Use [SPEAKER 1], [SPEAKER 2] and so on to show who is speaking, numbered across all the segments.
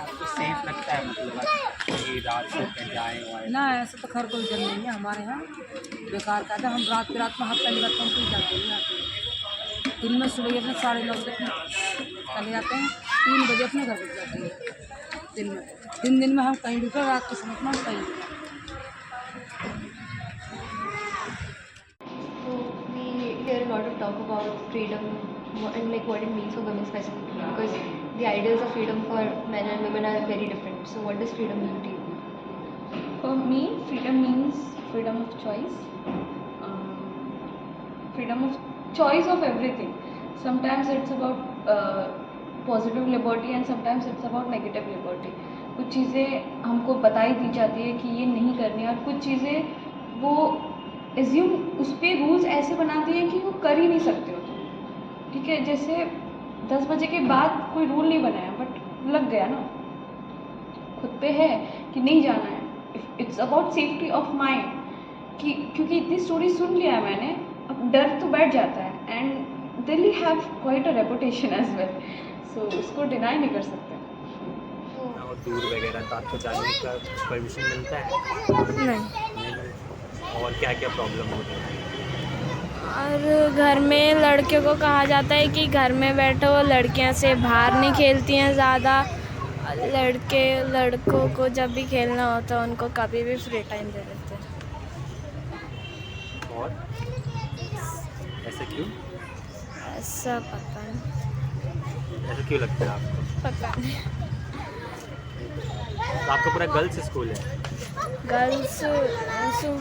[SPEAKER 1] आपको सेफ लगता है, मतलब कि रात को कहीं जाएँ वाएँ?
[SPEAKER 2] ना ऐसा तो खैर कोई जल नहीं है हमारे यहाँ। बेकार का था, हम रात में हाथ पहली बात तो हम कहीं जाते नहीं आते। दिन में सुबह अपने 9:30 बजे अपने चले जाते हैं, 3 बजे अपने घर लग जाते हैं दिन में। दिन में हम कहीं रुके, रात के समय में हम कहीं रुके।
[SPEAKER 3] So we hear a lot of talk about freedom and like what it means for women specifically, because the ideas of freedom for men and women are very different. So what does freedom mean to you?
[SPEAKER 4] For me, freedom means freedom of choice. Freedom of choice of everything. Sometimes it's about positive liberty and sometimes it's about negative liberty. कुछ चीज़ें हमको बताई दी जाती है कि ये नहीं करनी, और कुछ चीज़ें वो एज्यूम उस पर रूल्स ऐसे बनाती है कि वो कर ही नहीं सकते हो तुम। ठीक है, जैसे 10 बजे के बाद कोई रूल नहीं बनाया बट लग गया ना, खुद पे है कि नहीं जाना है। It's about safety of mind, कि क्योंकि इतनी स्टोरी सुन लिया है मैंने, अब डर तो बैठ जाता है। And Delhi have quite a reputation as well, so उसको डिनाई नहीं कर सकते।
[SPEAKER 1] और दूर वगैरह तो आपको जाने का परमिशन मिलता है?
[SPEAKER 5] नहीं।
[SPEAKER 1] और क्या क्या प्रॉब्लम होती है?
[SPEAKER 5] और घर में लड़कियों को कहा जाता है कि घर में बैठो, लड़कियां से बाहर नहीं खेलती हैं ज़्यादा। लड़कों को जब भी खेलना होता है उनको कभी भी फ्री टाइम दे देते हैं।
[SPEAKER 1] और ऐसा क्यों?
[SPEAKER 5] ऐसा पता नहीं।
[SPEAKER 1] ऐसा क्यों लगता है आपको?
[SPEAKER 5] पता नहीं।
[SPEAKER 1] तो आपका पूरा गर्ल्स स्कूल है?
[SPEAKER 5] गर्ल्स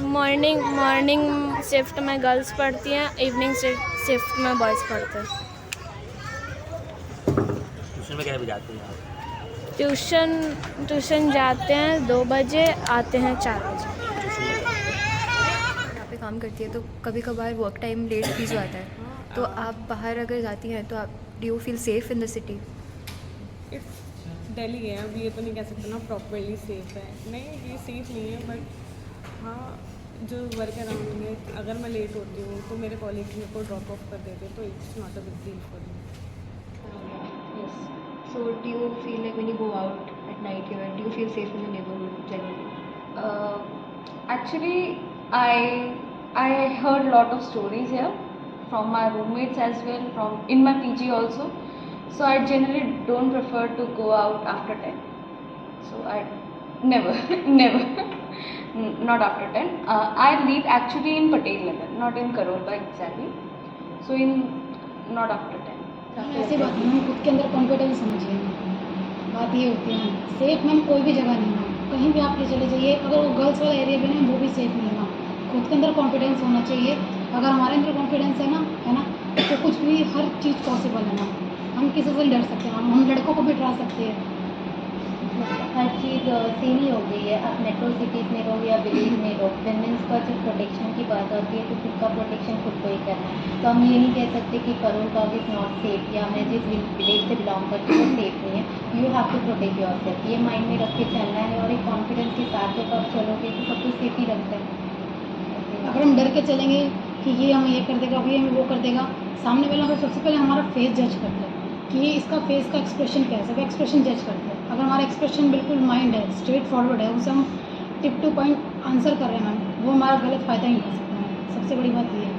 [SPEAKER 5] मॉर्निंग शिफ्ट में गर्ल्स पढ़ती हैं, इवनिंग शिफ्ट में बॉयज़ पढ़ते हैं।
[SPEAKER 1] ट्यूशन वगैरह भी जाते हैं आप?
[SPEAKER 5] ट्यूशन जाते हैं 2 बजे, आते हैं 4 बजे।
[SPEAKER 6] यहाँ पे काम करती है तो कभी कभार वर्क टाइम लेट भी हो जाता है, तो आप बाहर अगर जाती हैं तो आप do you feel safe in the city?
[SPEAKER 7] Delhi है, अब ये तो नहीं कह सकते ना प्रॉपरली सेफ़ है। नहीं, ये सेफ़ नहीं है, बट हाँ जो वर्क अराउंड है, अगर मैं लेट होती हूँ तो मेरे कॉलेज मेरे को ड्रॉप ऑफ कर देते, तो it's not a big deal for me.
[SPEAKER 3] Yes. So do you feel like when you go out at night here, do you feel safe in the neighborhood generally?
[SPEAKER 4] Actually, I heard a lot of stories here from my roommates as well, from in my PG also. So I generally don't prefer to go out after 10. So I never, never, not after 10. I live actually in Patel Nagar, not in Karol Bagh exactly. So not after 10.
[SPEAKER 8] ऐसी बात नहीं, हम खुद के अंदर confidence होना चाहिए। बात ये होती है सेफ मैम कोई भी जगह नहीं है, कहीं भी आप ले चले जाइए, अगर वो गर्ल्स वाला एरिया भी नहीं वो भी सेफ नहीं है। खुद के अंदर कॉन्फिडेंस होना चाहिए। अगर हमारे अंदर कॉन्फिडेंस है ना तो कुछ भी हर चीज़ पॉसिबल है ना। हम किसी से डर सकते हैं, हम लड़कों को भी डरा सकते हैं।
[SPEAKER 9] हर चीज़ सेम ही हो गई है, आप मेट्रो सिटीज़ में रहो या विलेज में रहो, विमेंस का जब प्रोटेक्शन की बात आती है तो खुद का प्रोटेक्शन खुद को ही करना है। तो हम ये नहीं कह सकते कि Karol Bagh is not safe या मैं जिस विलेज से बिलोंग करती हूँ वो सेफ नहीं है। You have to protect yourself, ये माइंड में रख के चलना है, और एक कॉन्फिडेंस के साथ जब आप चलोगे तो सब कुछ सेफ ही लगता है।
[SPEAKER 8] अगर हम डर के चलेंगे कि ये हमें ये कर देगा, ये हमें वो कर देगा, सामने वाला को सबसे पहले हमारा फेस जज करता है कि ये इसका फेस का एक्सप्रेशन क्या है, सब एक्सप्रेशन जज करते हैं। अगर हमारा एक्सप्रेशन बिल्कुल माइंड है, स्ट्रेट फॉरवर्ड है, उसे हम टिप टू पॉइंट आंसर कर रहे हैं, वो हमारा गलत फ़ायदा ही नहीं कर सकता है। सबसे बड़ी बात ये है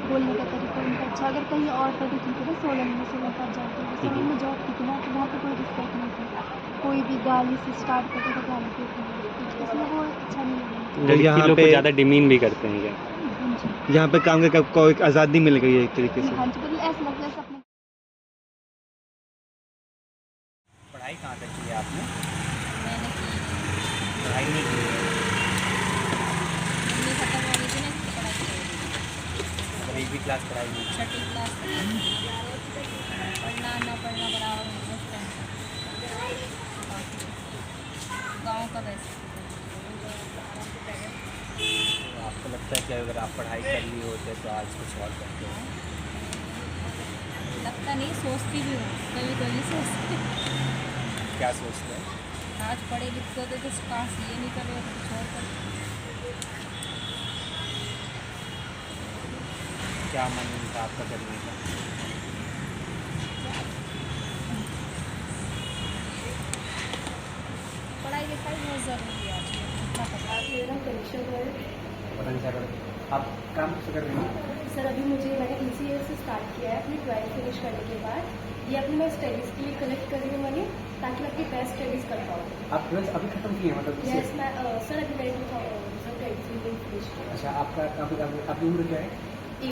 [SPEAKER 10] बोलने का तरीका उनका अच्छा। अगर कहीं और पर भी ठीक है ना, 16 पर जाते हैं, 16 में जॉब की थी ना, तो वहाँ पर कोई रिस्पेक्ट नहीं था, कोई भी गाली से स्टार्ट करते तो गाली देते हैं, इसलिए वो अच्छा नहीं है।
[SPEAKER 1] लड़की लोग को ज़्यादा डिमीन भी करते हैं क्या?
[SPEAKER 11] यहाँ पे काम करके आपको एक आज़ादी मिल गई है एक तरीके से?
[SPEAKER 10] हाँ जी, मतलब ऐसा लगता है अपने।
[SPEAKER 1] पढ़ाई कहाँ तक की है आपने?
[SPEAKER 5] मैंने की
[SPEAKER 1] पढ़ाई नहीं की है?
[SPEAKER 5] मम्मी खत्म हो गई थी ना, इसकी पढ़ाई की।
[SPEAKER 1] और एक भी क्लास पढ़ाई नहीं?
[SPEAKER 5] 6ठी क्लास पढ़ना ना पढ़ना बराबर गाँव का वैसे।
[SPEAKER 1] तो आपको लगता है कि अगर आप पढ़ाई कर ली होते तो आज कुछ और करते हो?
[SPEAKER 5] लगता नहीं, सोचती भी हूँ कभी कभी सोचती।
[SPEAKER 1] क्या सोचते हैं?
[SPEAKER 5] आज पढ़े लिखे होते तो काश ये नहीं कर रहे तो कुछ और करते।
[SPEAKER 1] क्या मन था आपका करने का?
[SPEAKER 10] लिखाई बहुत ज़रूरी है आज
[SPEAKER 3] मेरा नाम कनिष्का है।
[SPEAKER 12] पता नहीं क्या करें। आप काम कैसे कर रहे हैं?
[SPEAKER 3] सर अभी मैंने ECA से स्टार्ट किया है अपनी 12th फिनिश करने के बाद। ये अपनी मैं स्टडीज़ के लिए कलेक्ट कर रही हूँ मनी, ताकि मैं अपनी बेस्ट स्टडीज़ कर पाऊँ।
[SPEAKER 12] आप 12th अभी खत्म किए हैं मतलब?
[SPEAKER 3] यस मैं सर अभी मैंने 2023 में फिनिश किया।
[SPEAKER 12] अच्छा, आपकी उम्र क्या है?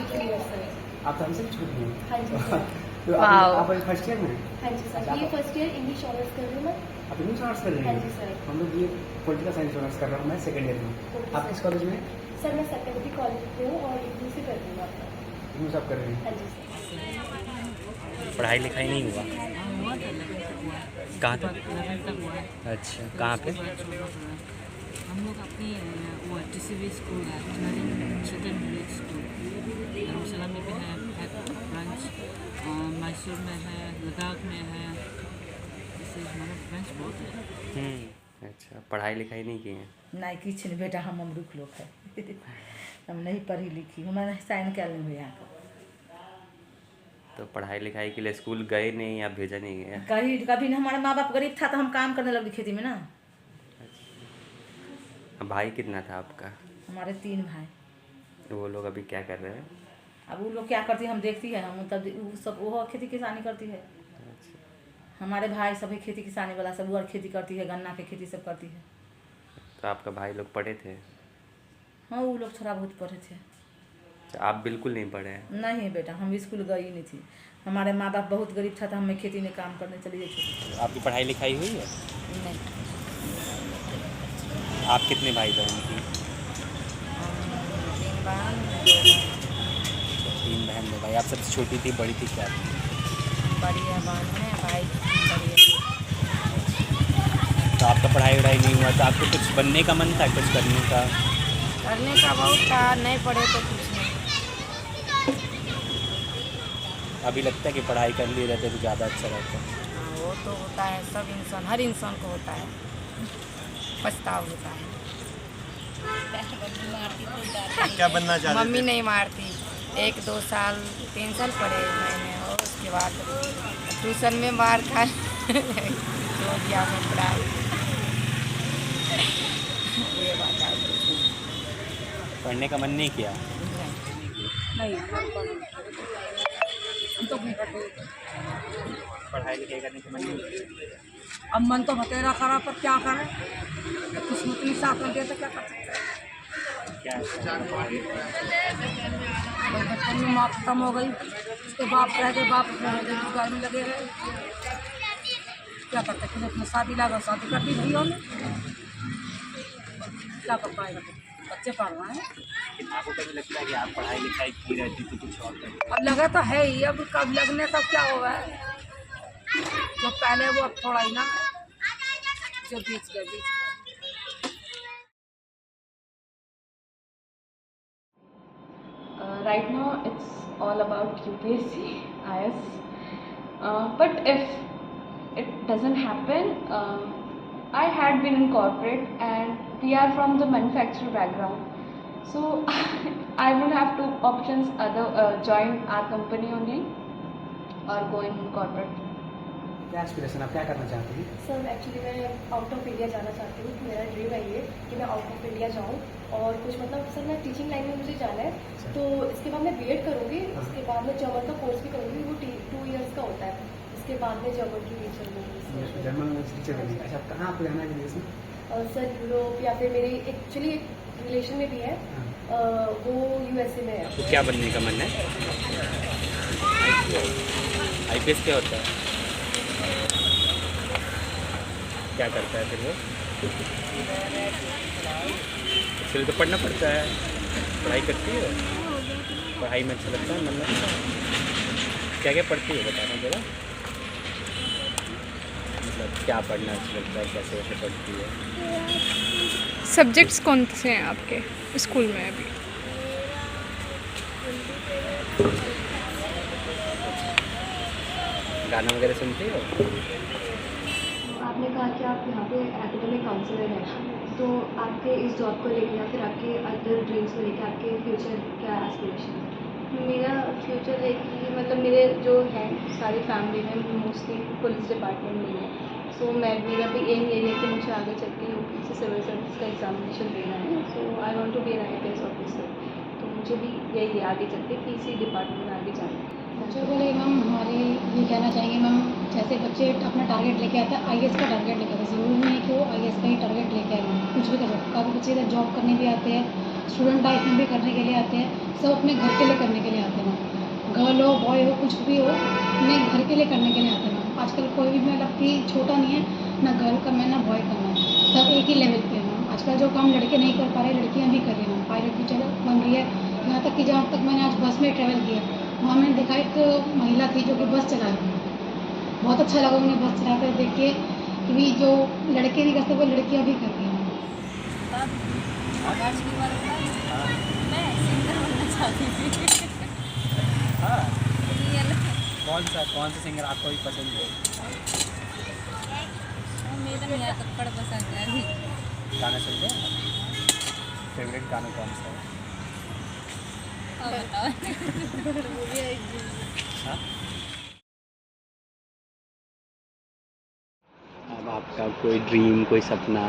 [SPEAKER 3] 8 ईयर्स सर।
[SPEAKER 12] आप तो हमसे भी छोटी हैं।
[SPEAKER 3] हाँ जी सर।
[SPEAKER 12] तो आप अभी फर्स्ट ईयर में हैं?
[SPEAKER 3] हाँ जी सर, ये फर्स्ट ईयर इंग्लिश ऑनर्स कर रही हूँ मैं।
[SPEAKER 12] आप इंग्लिश ऑनर्स कर रहे हैं?
[SPEAKER 3] हाँ जी सर।
[SPEAKER 12] हम लोग ये पॉलिटिकल साइंस ऑनर्स कर रहा हूँ मैं, सेकेंड ईयर में। आप किस कॉलेज में?
[SPEAKER 3] सर मैं सेकेंडरी कॉलेज में हूँ और इग्नू से कर रही हूँ आपका।
[SPEAKER 12] इग्नू से आप कर रहे हैं?
[SPEAKER 3] हाँ जी सर।
[SPEAKER 1] पढ़ाई लिखाई नहीं हुआ? कहाँ तक? अच्छा, कहाँ पे?
[SPEAKER 2] हम लोग अपनी वो TCV स्कूल है, चिल्ड्रन विलेज स्कूल, धर्मशाला में भी है ब्रांच, मैसूर में है, लद्दाख में है, जैसे हमारा ब्रांच बहुत है।
[SPEAKER 1] अच्छा, पढ़ाई लिखाई नहीं की है?
[SPEAKER 2] नहीं किछ नहीं बेटा, हम मूर्ख लोग है। हम नहीं पढ़ी लिखी, हमारा साइन क्या लेंगे यहाँ का।
[SPEAKER 1] तो पढ़ाई लिखाई के लिए स्कूल गए नहीं या भेजा नहीं गया?
[SPEAKER 2] कभी नहीं, हमारा माँ बाप गरीब था तो हम काम करने लगे खेती में ना।
[SPEAKER 1] भाई कितना था आपका?
[SPEAKER 2] हमारे 3 भाई।
[SPEAKER 1] तो वो लोग अभी क्या कर रहे हैं?
[SPEAKER 2] अब वो लोग क्या करती है हम देखती है, हम तब वो सब वो खेती किसानी करती है। हमारे भाई सभी खेती किसानी वाला, सब और खेती करती है, गन्ना की खेती सब करती है।
[SPEAKER 1] तो आपका भाई लोग पढ़े थे?
[SPEAKER 2] हाँ वो लोग थोड़ा बहुत पढ़े थे।
[SPEAKER 1] अच्छा, आप बिल्कुल नहीं पढ़े हैं?
[SPEAKER 2] नहीं बेटा, हम स्कूल गई नहीं थी, हमारे माँ बाप बहुत गरीब था तो हमें खेती में काम करने चली गई थी।
[SPEAKER 1] आपकी पढ़ाई लिखाई हुई है?
[SPEAKER 2] नहीं।
[SPEAKER 1] आप कितने भाई बहन थी?
[SPEAKER 2] 3 बहन
[SPEAKER 1] 3 बहन 2 भाई। आप सबसे छोटी थी, बड़ी थी क्या?
[SPEAKER 2] बड़ी है बहन है, भाई बड़ी है।
[SPEAKER 1] तो आपका पढ़ाई वढ़ाई नहीं हुआ तो आपको कुछ बनने का मन था, कुछ करने का?
[SPEAKER 2] करने का बहुत था, नहीं पढ़े तो कुछ नहीं।
[SPEAKER 1] अभी लगता है कि पढ़ाई कर लिए रहते तो ज़्यादा अच्छा रहता।
[SPEAKER 2] वो तो होता है, सब इंसान, हर इंसान को होता है, पछतावा होता है।
[SPEAKER 11] क्या बनना चाहते थे?
[SPEAKER 2] मम्मी नहीं मारती, 1-2 साल 3 साल पढ़े मैंने, और उसके बाद ट्यूशन में मार खाए तो दिया मैं पढ़ाई। ये बात है।
[SPEAKER 1] पढ़ने का मन नहीं किया?
[SPEAKER 2] नहीं तो
[SPEAKER 1] पढ़ाई लिखाई करने का मन नहीं किया?
[SPEAKER 2] अब मन तो बतेरा करा, पर क्या करें, किस्मत में साथ में दिया तो क्या कर सकते हैं। बचपन में माँ खत्म हो गई, उसके बाप रह गए, बाप रोजगार में लगे रहे, क्या करते फिर अपने शादी लगा, शादी कर दी भैया ने, क्या कर पाएगा, बच्चे पढ़ रहे हैं।
[SPEAKER 1] आपको कभी लगता है कि आप पढ़ाई लिखाई की रहती तो कुछ और करते?
[SPEAKER 2] अब लगा तो है ही, अब कब लगने तब क्या होगा, जो पहले वो अब थोड़ा ही ना, जो बीच गए।
[SPEAKER 4] Right now it's all about UPSC, IS. But if it doesn't happen, I had been in corporate and we are from the manufacturing background. So I will have 2 options, either join our company only or go in corporate.
[SPEAKER 12] क्या aspiration, आप क्या करना चाहते हैं?
[SPEAKER 3] Sir actually मैं out of India जाना चाहती हूँ, मेरा ड्रीम है ये कि मैं आउट ऑफ इंडिया जाऊँ और कुछ मतलब सर मैं टीचिंग लाइन में मुझे जाना है, तो इसके बाद मैं B.Ed करूँगी, उसके बाद मैं जर्मन का कोर्स भी करूँगी, वो 2 इयर्स का होता है, उसके बाद में जर्मन की टीचर बनूँगी।
[SPEAKER 12] जर्मन में टीचर बनी? अच्छा, कहाँ आपको जाना है विदेश में?
[SPEAKER 3] सर यूरोप या फिर मेरी एक्चुअली एक रिलेशन में भी है, वो USA में है।
[SPEAKER 1] तो क्या बनने का मन है? IPS क्या होता है? क्या करता है फिर वो? इसलिए तो पढ़ना पड़ता है। पढ़ाई करती है? पढ़ाई में अच्छा लगता है, मन लगता है? क्या क्या पढ़ती है बताना जरा, मतलब क्या पढ़ना अच्छा लगता है, कैसे कैसे पढ़ती है?
[SPEAKER 5] सब्जेक्ट्स कौन से हैं आपके स्कूल में अभी?
[SPEAKER 1] गाना वगैरह सुनती हो?
[SPEAKER 3] आपने कहा कि आप यहाँ पे एकेडमिक काउंसलर हैं, तो आपके इस जॉब को लेकर या फिर आपके अदर ड्रीम्स को लेकर आपके फ्यूचर क्या एस्पिरेशन है?
[SPEAKER 10] मेरा फ्यूचर है कि मतलब मेरे जो हैं सारी फैमिली में मोस्टली पुलिस डिपार्टमेंट में है,
[SPEAKER 4] सो मेरा भी एम यही है कि मुझे आगे चल के यूपी से सिविल सर्विस का एग्जामिनेशन देना है। So I want to be an IPS officer. तो मुझे भी यही है आगे चल के कि इसी डिपार्टमेंट में आगे जाना है।
[SPEAKER 8] बच्चों को लिए मैम हमारे ये कहना चाहेंगे मैम, जैसे बच्चे अपना टारगेट लेके आते हैं, IAS का टारगेट लेके आते हैं, ज़रूरी नहीं है कि वो IAS का ही टारगेट लेके आए, कुछ भी कर सकते हैं। काफ़ी बच्चे इधर जॉब करने भी आते हैं, स्टूडेंट लाइफ में भी करने के लिए आते हैं, सब अपने घर के लिए करने के लिए आते हैं मैम। गर्ल हो बॉय हो कुछ भी हो, अपने घर के लिए करने के लिए आते हैं मैम। आजकल कोई भी मतलब कि छोटा नहीं है, ना गर्ल कम है ना बॉय कम है, सब एक ही लेवल पे है मैम। आजकल जो काम लड़के नहीं कर पा रहे लड़कियाँ भी कर रही हैं मैम। पायलट भी चलो बन रही है, यहाँ तक कि जहाँ तक मैंने आज बस में ट्रैवल किया, वहाँ मैंने देखा एक महिला थी जो कि बस चला रही थी। बहुत अच्छा लगा उन्हें बस चलाते देख के कि भी जो लड़के नहीं करते वो लड़कियाँ भी कर रही हैं।
[SPEAKER 13] मैं सिंगर बनना चाहती थी।
[SPEAKER 1] हाँ, कौन सा सिंगर आपको भी पसंद है?
[SPEAKER 13] मेरा मियां कक्कड़ पसंद है।
[SPEAKER 1] गाना सुनते हैं? फेवरेट गाना कौन सा है?
[SPEAKER 13] बताओ।
[SPEAKER 1] हाँ? अब आपका कोई ड्रीम, कोई सपना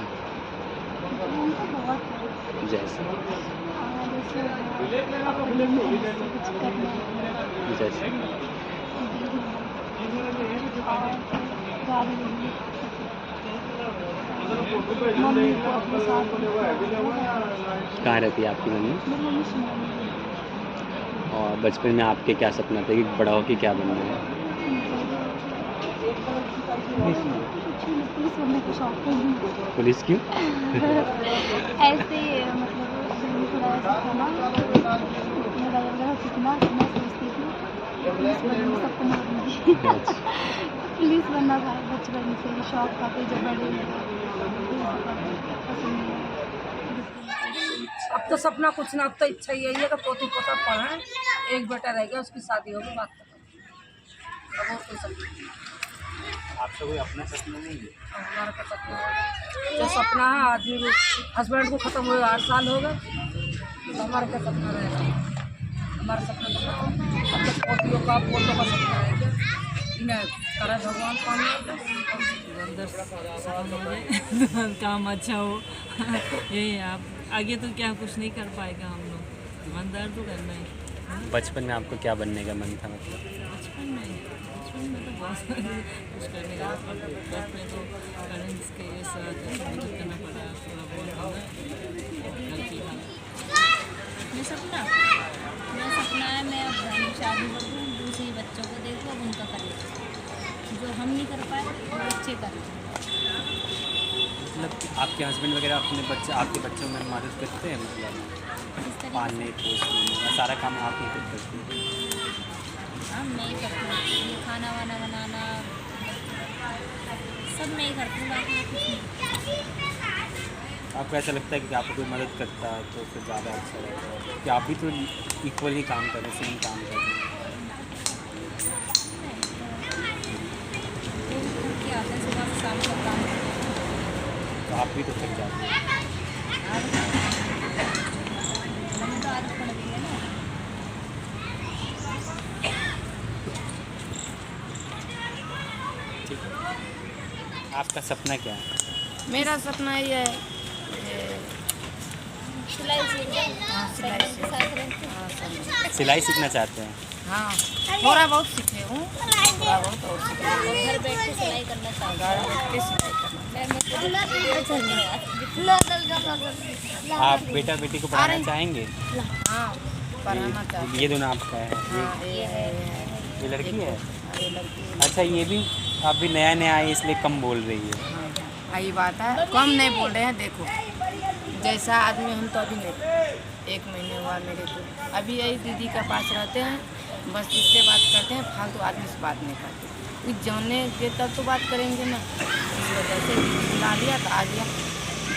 [SPEAKER 1] जैसे जैसे
[SPEAKER 10] मम्मी को अपने साथ
[SPEAKER 1] कहाँ रहती है आपकी मम्मी? और बचपन में आपके क्या सपना था कि बड़ा हो के क्या बनना है?
[SPEAKER 10] पुलिस बनने का शौक है।
[SPEAKER 1] पुलिस क्यों?
[SPEAKER 10] ऐसे मतलब थोड़ा ऐसा था ना, मेरा वगैरह सीखना मैं सोचती थी पुलिस बनने में सपना बनूंगी। पुलिस बनना था बचपन से शौक था, फिर जब बड़ी पसंद नहीं।
[SPEAKER 2] अब तो सपना कुछ ना, अब तो इच्छा यही है कि पोती पोता पढ़ें, एक बेटा रह गया उसकी शादी होगी, बात खत्म। अब और कोई सपना नहीं।
[SPEAKER 1] आपका कोई अपना सपना नहीं है?
[SPEAKER 2] हमारा तो सपना है, जो सपना है आदमी को, हस्बैंड को ख़त्म हुए 8 साल हो गए, तो हमारा क्या सपना रहेगा? हमारा सपना तो अब तो पोतियों का पोतों का सपना रह गया। इन्हें करे भगवान पानी
[SPEAKER 14] काम अच्छा हो। यही आप आगे तो क्या कुछ नहीं कर पाएगा हम लोग, ईमानदार तो करना ही।
[SPEAKER 1] बचपन में आपको क्या बनने का मन था? मतलब
[SPEAKER 14] बचपन में तो बहुत कुछ करने का, बचपन में तो पेरेंट्स के साथ मदद करना पड़ा, थोड़ा बहुत गलती था।
[SPEAKER 13] मेरा सपना है मैं अब घर में शादी करूँ, दूसरे बच्चों को देखो, अब उनका करें जो हम नहीं कर पाए वो बच्चे करें।
[SPEAKER 1] मतलब आपके हस्बैंड वगैरह आपके बच्चों में मदद करते हैं? मतलब पालने पोसने सारा काम आप ही करते हैं?
[SPEAKER 13] हाँ मैं ही करती हूँ, खाना वाना बनाना सब मैं ही करती हूँ, बाकी कुछ नहीं।
[SPEAKER 1] आपको ऐसा लगता है कि आपको कोई मदद करता है तो फिर ज़्यादा अच्छा रहता है कि आप भी तो इक्वली काम कर रहे हैं, सेम काम कर रहे हैं?
[SPEAKER 13] क्या आता है सुबह से शाम तक काम
[SPEAKER 1] तो आप भी तो थक जाते हैं।
[SPEAKER 13] हमें तो आदत पड़ गई है ना।
[SPEAKER 1] ठीक है, आपका सपना क्या है?
[SPEAKER 2] मेरा सपना ये है
[SPEAKER 13] सिलाई सीखना।
[SPEAKER 1] सिलाई सीखना चाहते हैं?
[SPEAKER 2] हाँ, थोड़ा बहुत सीखे हूँ, थोड़ा बहुत और सीखे हूँ।
[SPEAKER 13] घर बैठ के सिलाई करना चाहती
[SPEAKER 2] घर बैठ के सिलाई करना।
[SPEAKER 1] आप बेटा बेटी को पढ़ाना चाहेंगे?
[SPEAKER 2] हाँ, पढ़ाना चाहते।
[SPEAKER 1] ये दोनों आपका है?
[SPEAKER 2] हाँ,
[SPEAKER 1] ये लड़की है?
[SPEAKER 2] ये लड़की।
[SPEAKER 1] अच्छा, ये भी आप भी नया नया आई इसलिए कम बोल रही है।
[SPEAKER 2] यही बात है, कम नहीं बोल रहे हैं। देखो जैसा आदमी हम तो अभी नहीं, 1 महीने हुआ मेरे को, अभी यही दीदी के पास रहते हैं, बस इससे बात करते हैं, फालतू आदमी से बात नहीं करते। कुछ जानने के तब तो बात करेंगे ना, इस वजह से बुला लिया तो आ गया।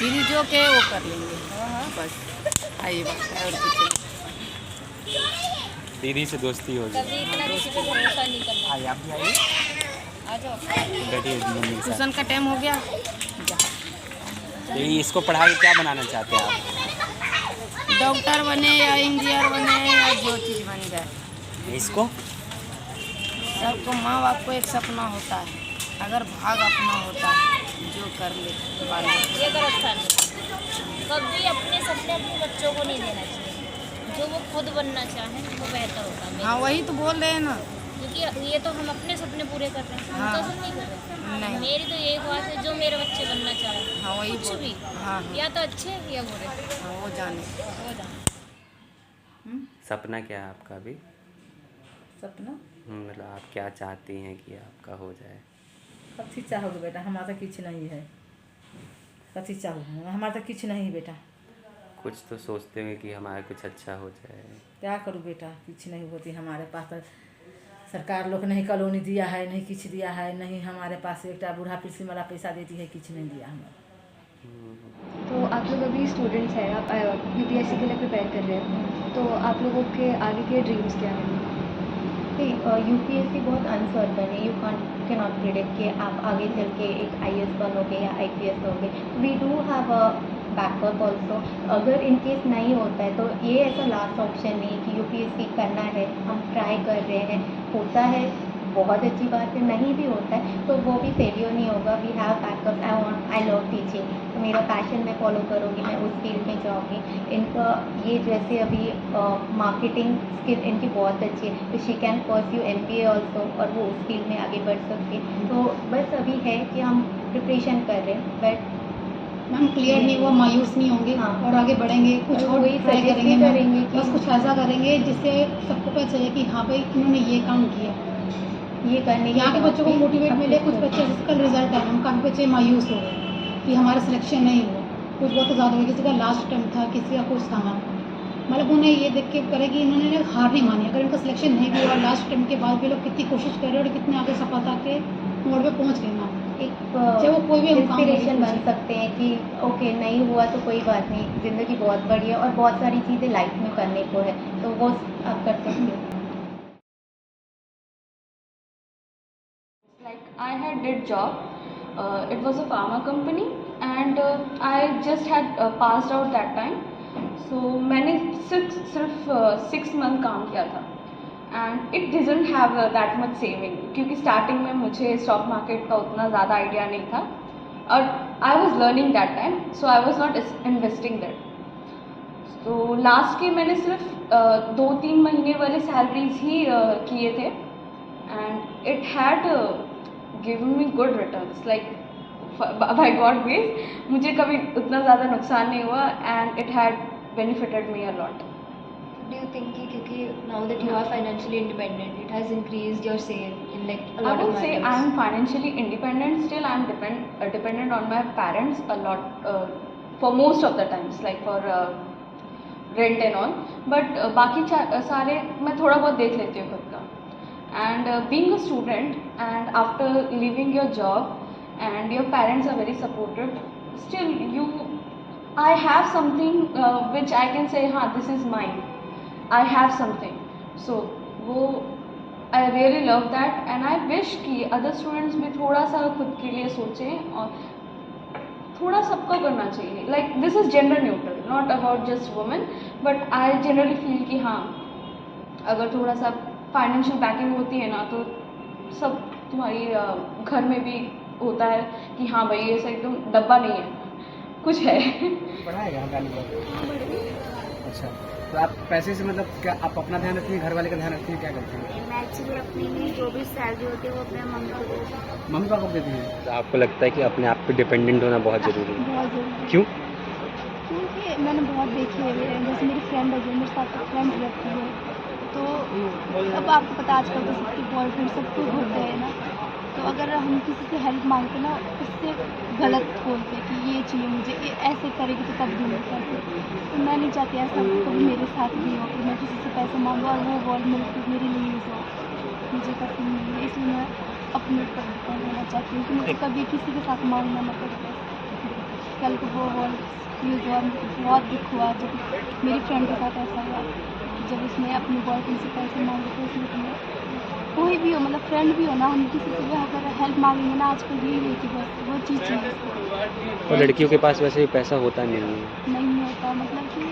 [SPEAKER 2] दीदी जो के वो कर लेंगे, बस यही बात है और कुछ नहीं।
[SPEAKER 1] दीदी से दोस्ती हो गई।
[SPEAKER 13] कभी इतना किसी पे भरोसा नहीं करना।
[SPEAKER 1] आइए, आप भी आइए,
[SPEAKER 13] आ जाओ।
[SPEAKER 1] बैठिए मम्मी के साथ।
[SPEAKER 2] ट्यूशन का टाइम हो गया।
[SPEAKER 1] ये इसको पढ़ा के क्या बनाना चाहते हैं आप?
[SPEAKER 2] डॉक्टर बने या इंजीनियर बने या जो चीज़ बन जाए।
[SPEAKER 1] इसको
[SPEAKER 2] सबको माँ बाप को एक सपना होता है, अगर भाग अपना होता जो कर ले
[SPEAKER 13] ये गलत फहमी। कभी अपने सपने अपने बच्चों को नहीं देना चाहिए। जो वो खुद बनना चाहे वो बेहतर होता है।
[SPEAKER 2] हाँ वही तो बोल रहे हैं ना,
[SPEAKER 13] क्योंकि ये तो हम अपने सपने पूरे कर रहे हैं, हम तो सब नहीं कर रहे।
[SPEAKER 2] नहीं।
[SPEAKER 13] मेरी तो यही ख्वाहिश है जो मेरे बच्चे बनना चाहे,
[SPEAKER 2] हाँ वही
[SPEAKER 13] कुछ
[SPEAKER 2] बोल।
[SPEAKER 13] भी,
[SPEAKER 2] हाँ
[SPEAKER 13] या तो अच्छे या बुरे,
[SPEAKER 2] हाँ वो जाने।
[SPEAKER 13] वो जाने।
[SPEAKER 1] सपना क्या है आपका अभी?
[SPEAKER 15] सपना
[SPEAKER 1] मतलब आप क्या चाहती हैं कि आपका हो जाए?
[SPEAKER 15] कथी चाहोगे बेटा, हमारा तो कुछ नहीं है। कथी चाहो, हमारा तो कुछ नहीं बेटा।
[SPEAKER 1] कुछ तो सोचते होंगे कि हमारा कुछ अच्छा हो जाए।
[SPEAKER 15] क्या करूँ बेटा, कुछ नहीं होती हमारे पास। तो सरकार लोग नहीं कॉलोनी दिया है, नहीं कुछ दिया है, नहीं हमारे पास एक बूढ़ा पेंशन वाला पैसा देती है, कुछ नहीं दिया हमें।
[SPEAKER 6] तो आप लोग अभी स्टूडेंट्स हैं, आप यूपीएससी के लिए प्रिपेयर कर रहे हैं, तो आप लोगों के आगे के ड्रीम्स क्या हैं?
[SPEAKER 9] यूपीएससी बहुत अनसर्टन है, यू कैन नॉट प्रिडिक्ट कि आप आगे चल के एक आईएएस बनोगे या आईपीएस होगे। We do have a backup also. अगर इन केस नहीं होता है तो ये ऐसा लास्ट ऑप्शन नहीं कि यूपीएससी करना है, हम ट्राई कर रहे हैं, होता है बहुत अच्छी बात है, नहीं भी होता है तो वो भी फेलियर नहीं होगा। We have backup. I love teaching, तो मेरा पैशन मैं फॉलो करूँगी, मैं उस फील्ड में जाऊँगी। इनका ये जैसे अभी मार्केटिंग स्किल इनकी बहुत अच्छी है, तो she can pursue MBA also, और वो उस फील्ड में आगे बढ़ सकती है। तो बस अभी है कि हम प्रिपरेशन कर रहे हैं, बट
[SPEAKER 8] मैम क्लियर नहीं हुआ मायूस नहीं होंगे।
[SPEAKER 9] हाँ।
[SPEAKER 8] और आगे बढ़ेंगे, कुछ और
[SPEAKER 9] वही
[SPEAKER 8] ट्राई
[SPEAKER 9] suggest
[SPEAKER 8] करेंगे
[SPEAKER 9] भी
[SPEAKER 8] मैम।
[SPEAKER 9] करेंगे कि
[SPEAKER 8] बस कुछ ऐसा करेंगे जिससे सबको पता चले कि हाँ भाई इन्होंने ये काम किया,
[SPEAKER 9] ये करने
[SPEAKER 8] यहाँ के बच्चों को मोटिवेट मिले। कुछ बच्चे जिसका रिजल्ट आया, हम काफ़ी बच्चे मायूस हो गए कि हमारा सिलेक्शन नहीं हुआ, कुछ बहुत ज़्यादा हुआ, किसी का लास्ट अटेम्प्ट था, किसी का कुछ था। मतलब उन्हें ये देख के करे कि इन्होंने हार नहीं मानी। अगर इनका सिलेक्शन नहीं भी हुआ, लास्ट अटेम्प्ट के बाद भी लोग कितनी कोशिश कर रहे हैं और कितने आगे सफलता के मोड़ पे पहुँच गए मैम।
[SPEAKER 9] एक
[SPEAKER 8] वो कोई भी
[SPEAKER 9] इंस्पिरेशन बन सकते हैं कि ओके नहीं हुआ तो कोई बात नहीं, ज़िंदगी बहुत बड़ी है और बहुत सारी चीज़ें लाइफ में करने को है, तो वो आप कर सकते हो।
[SPEAKER 4] Like I had did job, it was a pharma company and I just had passed out that time. So मैंने सिर्फ 6 मंथ काम किया था and it didn't have that much saving, क्योंकि स्टार्टिंग में मुझे स्टॉक मार्केट का उतना ज़्यादा आइडिया नहीं था और I was learning that time, so I was not investing that. तो लास्ट के मैंने सिर्फ 2-3 महीने वाले सैलरीज ही किए थे and it had given me good returns, like by God grace मुझे कभी उतना ज़्यादा नुकसान नहीं हुआ and it had benefited me a lot.
[SPEAKER 6] Do you think कि क्योंकि now that you are financially independent, it has increased your sale in like a
[SPEAKER 4] I
[SPEAKER 6] lot of
[SPEAKER 4] would say
[SPEAKER 6] matters?
[SPEAKER 4] I am financially independent. Still, I am dependent on my parents a lot for most of the times, like for rent and all. But बाकी सारे मैं थोड़ा बहुत देख लेती हूँ खुद का. And being a student and after leaving your job and your parents are very supportive, still I have something which I can say, हाँ this is mine. I have something. So वो I really love that and I wish कि other students भी थोड़ा सा खुद के लिए सोचें और थोड़ा सबका करना चाहिए. Like this is gender neutral, not about just women, but I generally feel कि हाँ अगर थोड़ा सा फाइनेंशियल बैकिंग होती है ना तो सब तुम्हारी घर में भी होता है कि हाँ भाई ऐसा एकदम डब्बा नहीं है, कुछ है.
[SPEAKER 12] बढ़ाएगा अच्छा, तो आप पैसे से मतलब क्या आप अपना ध्यान रखती हैं, घर वाले का ध्यान रखती हैं, क्या करती हैं?
[SPEAKER 10] मैं एक्चुअली अपनी जो भी सैलरी होती है वो अपने मम्मी को देती हूँ।
[SPEAKER 12] मम्मी पापा को देती हैं?
[SPEAKER 1] तो आपको लगता है कि अपने आप पे डिपेंडेंट होना बहुत ज़रूरी है?
[SPEAKER 10] बहुत ज़रूरी।
[SPEAKER 1] क्यों?
[SPEAKER 10] क्योंकि मैंने बहुत देखे हुए हैं, जैसे मेरी फ्रेंड है जो मेरे साथ फ्रेंड रहती है, तो अब आपको पता आजकल तो सबके बॉयफ्रेंड सब कुछ होते हैं ना, तो अगर हम किसी से हेल्प मांगते ना उससे गलत बोलते हैं कि ये चाहिए मुझे, ये ऐसे करेगी तो तब दूँगी पैसे। तो मैं नहीं चाहती ऐसा कभी मेरे साथ भी हो कि मैं किसी से पैसे मांगूँ और वो वॉल मेरे लिए यूज़ हो, मुझे पसंद नहीं है। इसलिए मैं अपने ऊपर डिपेंड होना चाहती हूँ कि मुझे कभी किसी के साथ मांगना ना पड़े। कल को वो वॉल यूज़ हुआ, बहुत दुख हुआ जब मेरी फ्रेंड के साथ ऐसा हुआ, जब उसने अपने बॉयफ्रेंड से पैसे मांगे तो उसने कोई भी हो, मतलब फ्रेंड भी हो ना, हम किसी से भी अगर हेल्प मांगेंगे ना आजकल यही है कि बस वो चीज़ चाहिए।
[SPEAKER 1] और लड़कियों के पास वैसे भी पैसा होता नहीं है।
[SPEAKER 10] नहीं होता, मतलब कि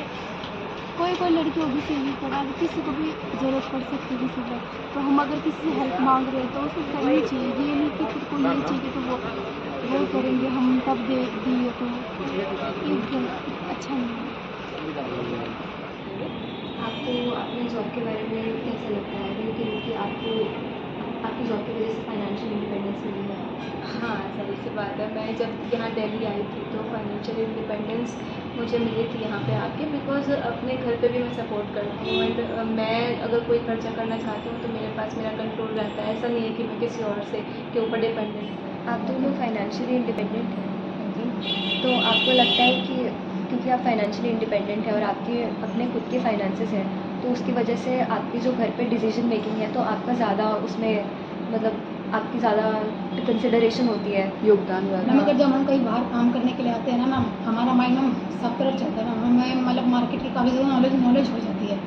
[SPEAKER 10] कोई कोई लड़की होगी सेविंग करा, किसी को भी ज़रूरत पड़ सकती है किसी को, तो हम अगर किसी से हेल्प मांग रहे हैं तो उसको करनी चाहिए। ये नहीं कि फिर कोई ये चाहिए तो वो करेंगे हम तब दे दिए, तो ये अच्छा नहीं है।
[SPEAKER 6] आपको अपने जॉब के बारे में कैसा लगता है कि आपको आपकी जॉब की वजह से फाइनेंशियल इंडिपेंडेंस मिली है? हाँ, ज़रूर सी बात है। मैं जब यहाँ दिल्ली आई थी तो फाइनेंशियल इंडिपेंडेंस मुझे मिली थी यहाँ पे आके, बिकॉज अपने घर पे भी मैं सपोर्ट करती हूँ एंड मैं अगर कोई खर्चा करना चाहती हूँ तो मेरे पास मेरा कंट्रोल रहता है। ऐसा नहीं है कि मैं किसी और से के ऊपर डिपेंडेंट हूँ। आप दोनों फाइनेंशियली इंडिपेंडेंट हैं जी, तो आपको लगता है कि क्योंकि आप फाइनेंशियली इंडिपेंडेंट हैं और आपके अपने खुद के फाइनेंसेस हैं, तो उसकी वजह से आपकी जो घर पे डिसीजन मेकिंग है तो आपका ज़्यादा उसमें मतलब आपकी ज़्यादा कंसिडरेशन होती है, योगदान
[SPEAKER 8] मैम अगर जब हम कहीं बाहर काम करने के लिए आते हैं ना मैम, हमारा माइंड मैम सब तरफ चलता है ना, हमें मतलब मार्केट की काफ़ी ज़्यादा नॉलेज हो जाती है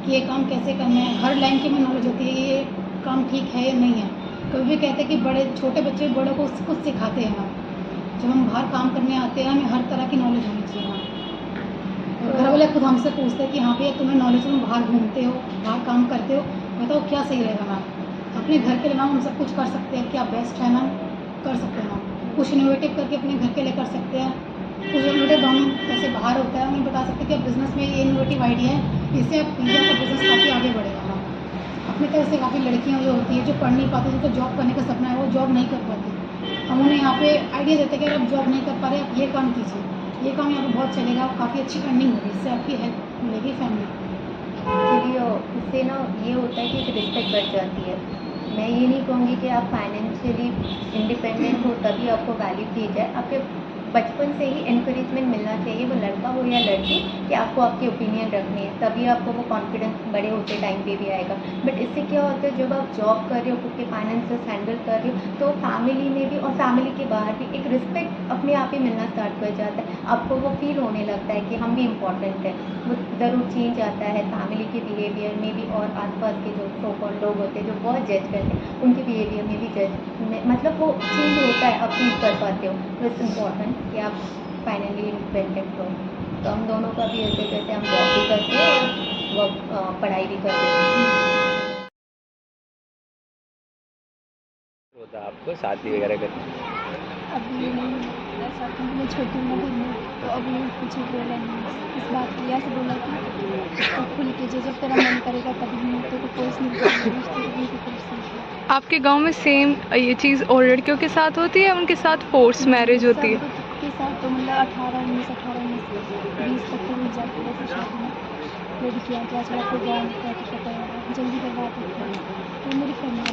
[SPEAKER 8] कि ये काम कैसे करना है, हर लाइन की में नॉलेज होती है, ये काम ठीक है या नहीं है। कभी भी कहते हैं कि बड़े छोटे बच्चे बड़ों को कुछ सिखाते हैं मैम। जब हम बाहर काम करने आते हैं हमें हर तरह की नॉलेज होनी चाहिए मैम। घर वाले खुद हमसे पूछते हैं कि हाँ भैया तुम्हें नॉलेज में बाहर घूमते हो, बाहर काम करते हो, बताओ क्या सही रहेगा मैम। अपने घर के लिए मैम हम सब कुछ कर सकते हैं, क्या बेस्ट है मैम, कर सकते हैं मैम। कुछ इनोवेटिव करके अपने घर के लिए कर सकते हैं, कुछ इनोवेटिव हम जैसे बाहर होता है हमें बता सकते हैं कि आप बिज़नेस में ये इनोवेटिव आइडिया है, इससे आप इंडिया का बिज़नेस काफ़ी आगे बढ़ेगा मैम। अपनी तरह से काफ़ी लड़कियाँ जो होती है जो पढ़ नहीं पाती, जिनको जॉब करने का सपना है वो जॉब नहीं कर पाती, हम उन्हें यहाँ पे आइडिया देते हैं कि अगर आप जॉब नहीं कर पा रहे आप ये काम कीजिए, ये काम यहाँ पे बहुत चलेगा, काफ़ी अच्छी अर्निंग होगी, इससे आपकी हेल्प मिलेगी फैमिली को।
[SPEAKER 9] इससे ना ये होता है कि एक रिस्पेक्ट बढ़ जाती है। मैं ये नहीं कहूँगी कि आप फाइनेंशियली इंडिपेंडेंट हो तभी आपको वैल्यू दी जाए। आपके बचपन से ही इनकरेजमेंट मिलना चाहिए, वो लड़का हो या लड़की, कि आपको आपकी ओपिनियन रखनी है, तभी आपको वो कॉन्फिडेंस बड़े होते टाइम पे भी आएगा। बट इससे क्या होता है जब आप जॉब कर रहे हो, खुद के फाइनेंसेस हैंडल कर रहे हो, तो फैमिली में भी और फैमिली के बाहर भी एक रिस्पेक्ट अपने आप ही मिलना स्टार्ट कर जाता है। आपको वो फील होने लगता है कि हम भी इम्पॉर्टेंट हैं। वो ज़रूर चेंज आता है फैमिली के बिहेवियर में भी, और आसपास के जो सो कॉल्ड लोग होते हैं जो बहुत जज करते हैं उनके बिहेवियर में भी मतलब वो चेंज होता है, आप फील कर पाते हो। तो इट्स इम्पॉर्टेंट कि आप फाइनली इंडिपेंडेंट हो। तो हम दोनों का भी ऐसे जैसे हम जॉब भी करते हैं और वर्क पढ़ाई भी करते हैं।
[SPEAKER 1] होता आपको शादी वगैरह करनी?
[SPEAKER 10] अभी नहीं ऐसा, क्योंकि मैं छोटी हूँ घर में, तो अभी कुछ बोला नहीं इस बात के लिए। ऐसे बोला कि खुल के जब तेरा मन करेगा तभी, नहीं तो फोर्स नहीं करेगा।
[SPEAKER 16] आपके गांव में सेम ये चीज़ और लड़कियों के साथ होती है, उनके साथ फोर्स मैरिज होती है?
[SPEAKER 10] के साथ तो मतलब 18-19 20 तक तो मिल जाती है शादी में लड़कियाँ, क्या चला कोई गाँव जल्दी करवा देते हैं, तो मेरी फैमिली।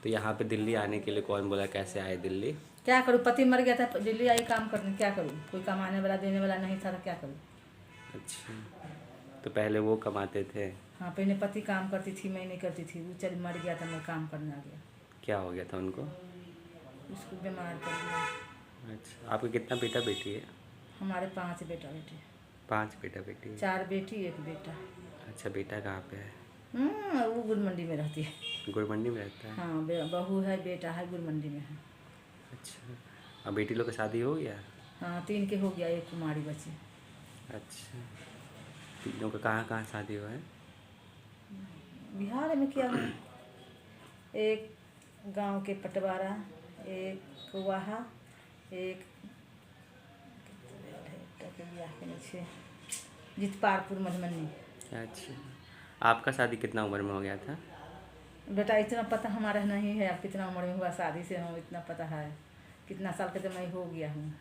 [SPEAKER 1] तो यहाँ पे दिल्ली आने के लिए कौन बोला, कैसे आए दिल्ली?
[SPEAKER 15] क्या करूँ, पति मर गया था, दिल्ली आई काम करने, क्या करूँ, कोई कमाने वाला देने वाला नहीं था, क्या करूँ।
[SPEAKER 1] अच्छा, तो पहले वो कमाते थे?
[SPEAKER 15] हाँ, पहले पति काम करती थी, मैं नहीं करती थी, वो चल मर गया था, मैं काम करने आ गया।
[SPEAKER 1] क्या हो गया था उनको?
[SPEAKER 15] उसको बीमार कर दिया।
[SPEAKER 1] अच्छा, आपके कितना बेटा बेटी है?
[SPEAKER 15] हमारे 5 बेटा बेटी।
[SPEAKER 1] 5 बेटा बेटी?
[SPEAKER 15] 4 बेटी 1 बेटा।
[SPEAKER 1] अच्छा, बेटा कहाँ पे है?
[SPEAKER 15] वो गुड़ मंडी में रहती है।
[SPEAKER 1] गुड़ मंडी में रहता है?
[SPEAKER 15] हाँ, बहू है, बेटा है, गुड़ मंडी में है।
[SPEAKER 1] अच्छा, अब बेटी लोग का शादी हो गया?
[SPEAKER 15] हाँ, 3 के हो गया, 1 कुमारी बची।
[SPEAKER 1] अच्छा, तीनों का कहाँ शादी हुआ है?
[SPEAKER 15] बिहार में क्या है, एक गांव के पटवारा, एक वहा, एक जितपारपुर मधुबनी।
[SPEAKER 1] अच्छा, आपका शादी कितना उम्र में हो गया था?
[SPEAKER 15] बेटा इतना पता हमारा नहीं है, अब कितना उम्र में हुआ शादी से, हम इतना पता है कितना साल के तो मैं हो गया हूँ।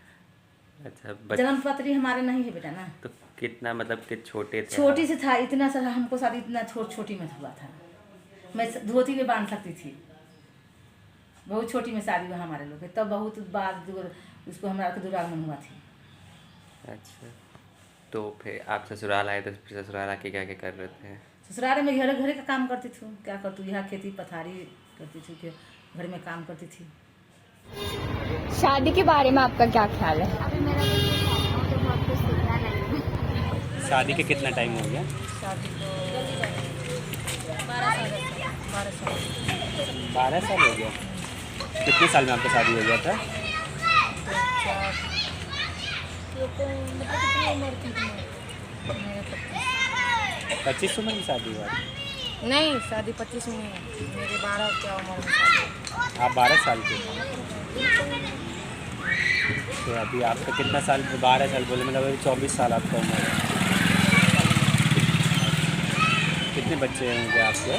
[SPEAKER 1] अच्छा,
[SPEAKER 15] जन्म पत्री हमारे नहीं है बेटा ना।
[SPEAKER 1] तो कितना मतलब कि छोटे थे?
[SPEAKER 15] छोटी से था, इतना सा हमको शादी इतना छोटी में हुआ था, मैं धोती में बांध सकती थी, बहुत छोटी में शादी हुआ हमारे लोग, तब बहुत बाद उसको हमारा दुरागमन हुआ थी।
[SPEAKER 1] अच्छा, तो फिर आप ससुराल आए तो फिर ससुराल आके क्या क्या कर रहे थे?
[SPEAKER 15] ससुराल में घर का काम करती थी, क्या करती हूँ, यहाँ खेती पथारी करती थी, घर में काम करती थी।
[SPEAKER 17] शादी के बारे में आपका क्या ख्याल है?
[SPEAKER 10] अभी मेरा तो बहुत कुछ सीखना नहीं है।
[SPEAKER 1] शादी के कितना टाइम हो गया?
[SPEAKER 10] शादी को
[SPEAKER 1] 12 साल हो गया। कितने साल में आपका शादी हो गया था?
[SPEAKER 6] मेरे
[SPEAKER 1] 25 उम्र में शादी हुआ?
[SPEAKER 6] नहीं, शादी 25 में नहीं है, मेरे 12 क्या उम्र में शादी है।
[SPEAKER 1] आप 12 साल के हैं। तो अभी आपका कितना साल? 12 साल बोले, मतलब अभी 24 साल आपका उम्र है। कितने बच्चे होंगे आपके?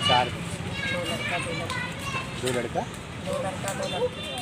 [SPEAKER 1] 4
[SPEAKER 6] 2 लड़का 2 लड़की।
[SPEAKER 1] 2 लड़का
[SPEAKER 6] 2 लड़का 2 लड़की।